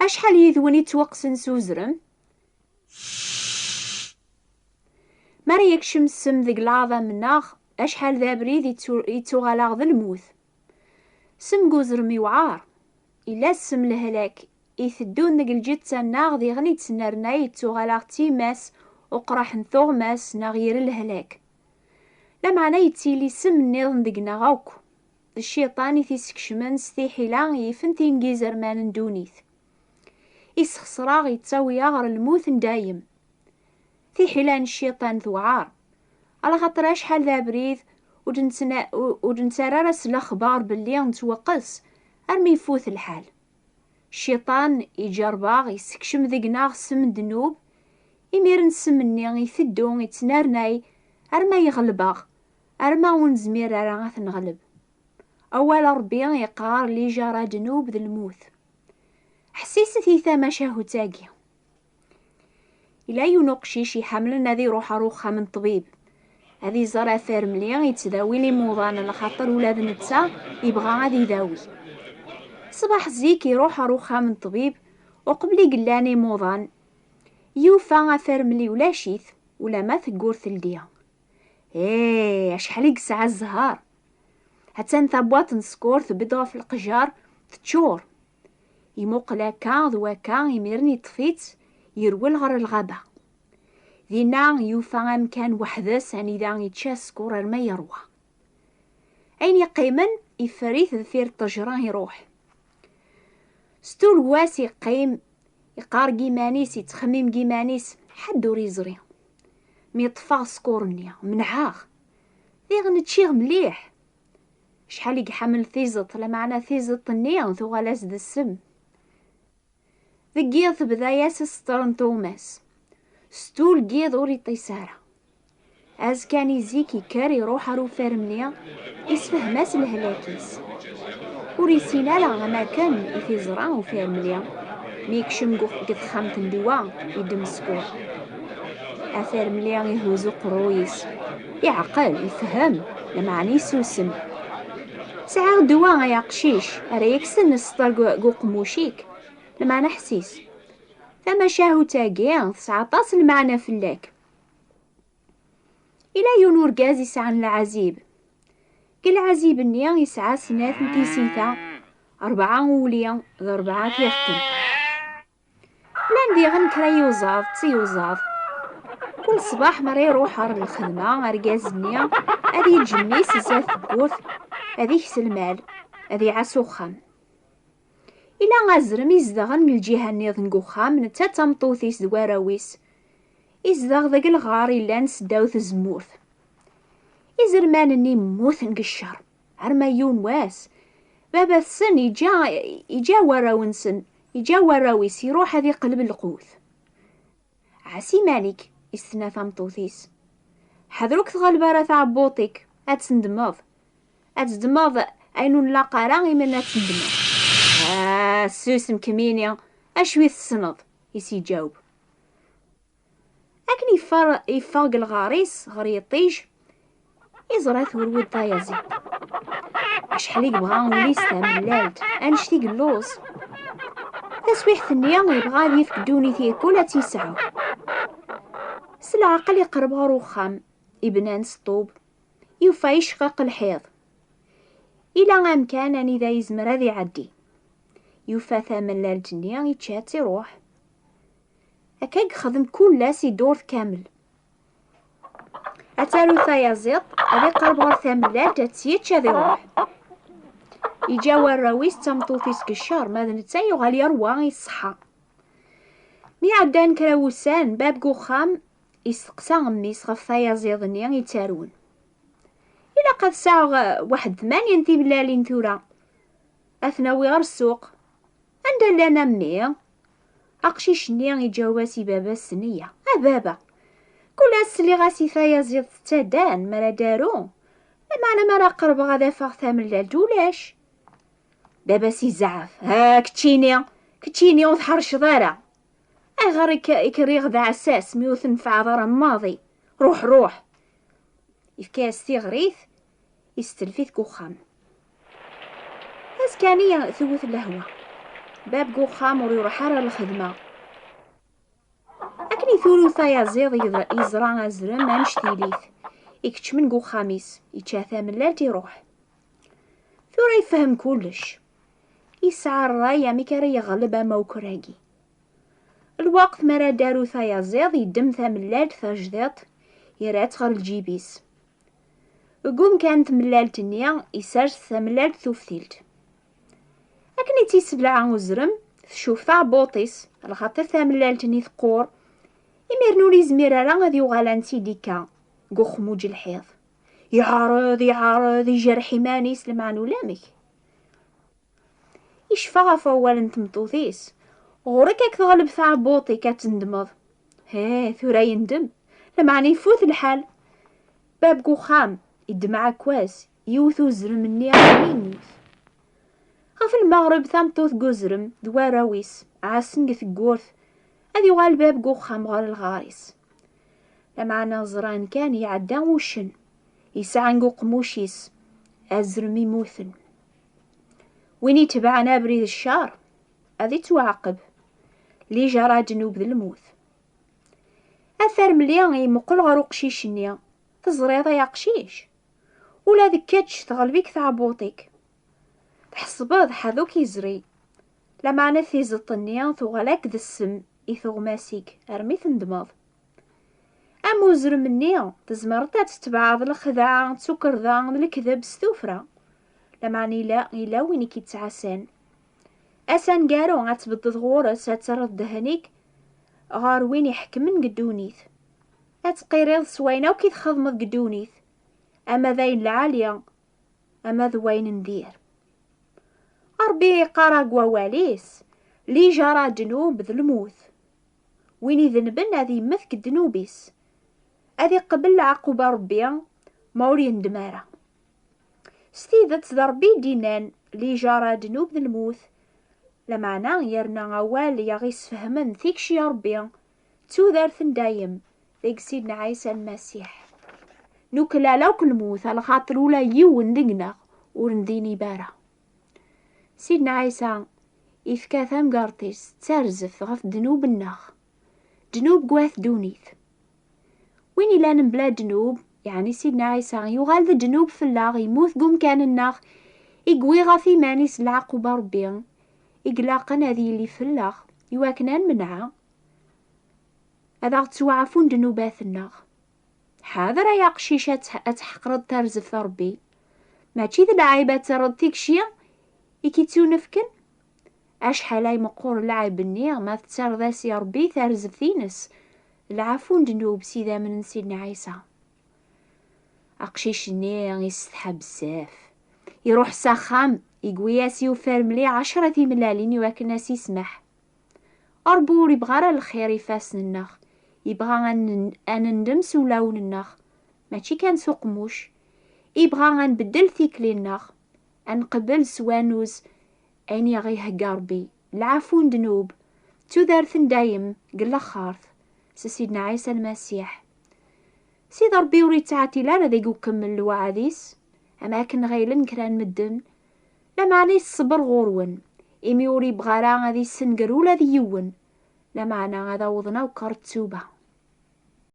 أشحال يذوني توقسن سوزرم مرا يكشم السم ذيك العظام مناغ أشحال ذا بريد يتوغالاغ ذا الموت سم قوزرم يوعار إلا السم الهلاك يثدون ذيك الجتة ناغ ذي غني تسنرنا يتوغالاغ تيماس وقراح نثوغماس ناغير الهلاك لا معنى يتيلي سم النظم ذيك ناغوكو الشيطان يثيسكشمن ستيحيلا يفن تينجيزر مان ندونيث يسخسراغ يتساوي غر الموت دايم في حلان الشيطان ذوعار على خاطر شحال ذا بريد ودنسرارس الاخبار باللي نتوقس ارمي يفوت الحال. الشيطان يجرباغ يسكشم ذقناغ سم الذنوب يمير نسمني يثدو يتنارناي ارما يغلباغ ارما ونزمير راه نغلب. اول ربي يقار لي جرى ذنوب ذا الموت حسيستي ثما شاهو تاقي إلا ينقشيش يحملنا ذي روح روخها من طبيب هذي زرا فارمليا يتداوي لي موضان لخاطر ولاد نتسا يبغى غادي يداوي صباح زيك يروح روخها من طبيب وقبلي قلاني موضان يوفا فارملي ولا شيث ولا ما ثقور ثلديا اشحال يقسع الزهار حتى نثبوات نسكور ثبدغ في القجار تشور يموقلا كان ذوكا يميرني طفيت يروي غر الغابة ذينا يوفا مكان وحدس اني ذا يتشاس كور ما يروى اين يقيمن يفريث ذفير الطجران يروح ستول واس يقيم يقار جيمانيس يتخمم جيمانيس حد ريزري ميطفى سكورنيا منعاغ ذي غنتشيغ مليح شحال يحمل ثيزط لا معنى ثيزط النيا ثغلاس ذا السم ذقيض بداياس سترن توماس ستول قيض وري طيسارة از كان يزيكي كاري روح رو فارمنيا يسفهماس الهلاكيس وريسينا لا ما كان يفيزران وفارمنيا ميكشم قد خامت ندوا يدم سكور افارمنيا يهوزو قرويس يعقل يفهم لمعني سوسم ساعة دوا يا قشيش اريكسن نسطر قو قموشيك لما نحسيس ثم شاهو تاقيا 19 المعنى فلاك إلى يونور قازي سعن العزيب كل عزيب النيا يسعى سنات نتيسيتا 4 وليا ذا 4 يختم لان دي غنكرا يوزاض تيوزاض كل صباح مرة يروح على الخدمة رقاز النيا هذي الجميس زات القوث هذي يكس المال هذي عاسو خام إلا غازرم يزدغن من الجهة نيض نقوخام نتا تمطوثيس دواراويس يزدغ ذاك الغار إلا نسداوث الزمورث يزرمانني موث نقشر عرما يون واس بابا السن يجا وراونسن يجا وراويس يروح هذي قلب القوث عسي مالك يستنى تمطوثيس حذروك تغلبارة عبوطيك هتسندمض أينو نلاقا راغي منا تسندمض سوسم كمينيا اشوي السنض يسي جاوب لكن يفاق الغاريس غري يطيج يزرى ثورود طايزي اشحال يبغى وليس تملالت انشتي قلوص تسويح ثنيا يبغى يفقدوني ثيكولا تيسعو سالعقل يقربها روخام ابنان سطوب يوفا يشقق الحيض الى غام كان اني ذا يزمر ذي عدي يوفا ثامن لالجنيا يتشات يروح هكاك خدم كل لاس يدور كامل اتارو ثايزيط هذي قرب غير ثامن لال تاتسيتش هذي يروح يجاوى الراويس تمطوطيس كشار ماذا نتسايو غالي يروى يصحى مي عدان كراوسان باب قوخام يسقسا غميس غف ثايزيط نيا يتارون إلا قد ساعة 8 نتي بلالين ثورا أثناوي غير السوق عند لنا مي أقشيش نيا يجاواسي بابا السنية بابا كل السلي غاسي ثايا زيض تادان مرا دارو معنا مرا قرب غادا فاغ ثامن لالجولاش بابا سي زعف كتشيني وثحرش ضارع غير يكريغ ذا عساس ميوثن فعذرا ماضي روح يفكاس تيغريث يستلفيث كوخام هاز كانية ثوث الهوى باب قوخام ور يروح على الخدمة. أكني ثلثا يزيض يزرع أزرم مانش تيليث يكتش من قوخاميس يتشاثى من لال تيروح. ثورا يفهم كلش، يسعى الراي مكاري يغلب موكراكي. الوقت مرا دارو ثيازيض يدم ثملال ثجديط يرات غير الجيبيس. قوم كانت ملال تنيا يسارس ثملال ثوفتيلت. أكني تيسبلع وزرم تشوف ثع بوطيس الخاطر ثملال تني ثقور يميرنو لي زميرة غادي يوغالان سيديكا قوخ موج الحيض يعارض يجرح مانيس لمعنو لامك يشفى فوال تمطوثيس غورك هاك تغلب ثع بوطي كتندمض. ثورا يندم لمعني يفوت الحال. باب قوخام يدمع كواس يوثو زرم النيا يموت. غف المغرب ثامطوث قزرم دواراويس عاسن قث قورث هذي يغال باب قوخام غال الغاريس. لمعنا زران كان يعدى وشن يسعنقو قموشيس أزرم يموثن. وين يتبعنا بريد الشار هذي توعقب لي جرى جنوب ذي الموت. أثر مليان يمقل غرو قشيش النيا تزريض يا قشيش ولا ذكاتش تغلبيك ثعبوطيك تحسبض حذوك يزري لما نثي زطنيا ثغلاك ذا السم يثغماسيك أرمي ثندمض. أمو زرم النيا تزمرتا تتبعض الخداع تسكر ذا الكذب ستوفرا لما إلا وينك يتعسان أسان قارو غتبدد غورس هترد دهنيك غار وين يحكمن قدونيث أتقيريض سوينا وكي تخدمض قدونيث أما ذاين العالية أما ذوين ندير أربي قرق وواليس لي جرى جنوب ذا الموت وين يذنبن هذي مثك الدنوبيس هذي قبل عقوبة ربيا موري ندمارة ستيدة ضربي دينان لي جرى جنوب ذا الموت لمعنا يرنا غوال يغيس فهمن ثيكش يا ربي تودارث دايم ذيك سيدنا عيسى المسيح نوكلا لو كل موت على خاطر ولا يون دقنا ورنديني بارا. سيدنا عيسى إفكا ثام قارتيس ترزف غف دنوب النخ جنوب قواث دونيث وين إلا نبلا جنوب يعني سيدنا عيسى يغال ذا جنوب في اللاغ يموت قوم كان النخ يقوي غفي مانيس العقوبة ربيا إقلاقا هذي اللي في اللاغ يواكنان منعا هذا غتوعفون جنوبات النغ. حاضر يا قشيشة أتحقرض ترزف ربي ماشي ذا العيبة ترد تيكشيا إكيتو نفكن أشحال هاي مقور العيب النية ما تترذاس يا ربي ترزف ثينس العفون جنوب سيدا من سيدنا عيسى. أقشيش النية يستحى بزاف يروح ساخام يقوياسي وفارملي 10 ملالين يواكن ناس يسمح أربور يبغى الخير يفاسن النخ يبغى أن ندمس ولون النخ ماشي كان سوق موش يبغى نبدل ثيكلي النخ أنقبل سوانوز أين يغيه قربي العفون دنوب تودارث دايم قل خارث سيدنا عيسى المسيح. سيد ربي وريد تعاتي لا ذي كمل الوعديس أماكن غيلن كران مدن لما عليه الصبر غورون إمي وري بغارا غادي السنقر ولا ذي يون لمعنا هذا وضنا وكارت توبة.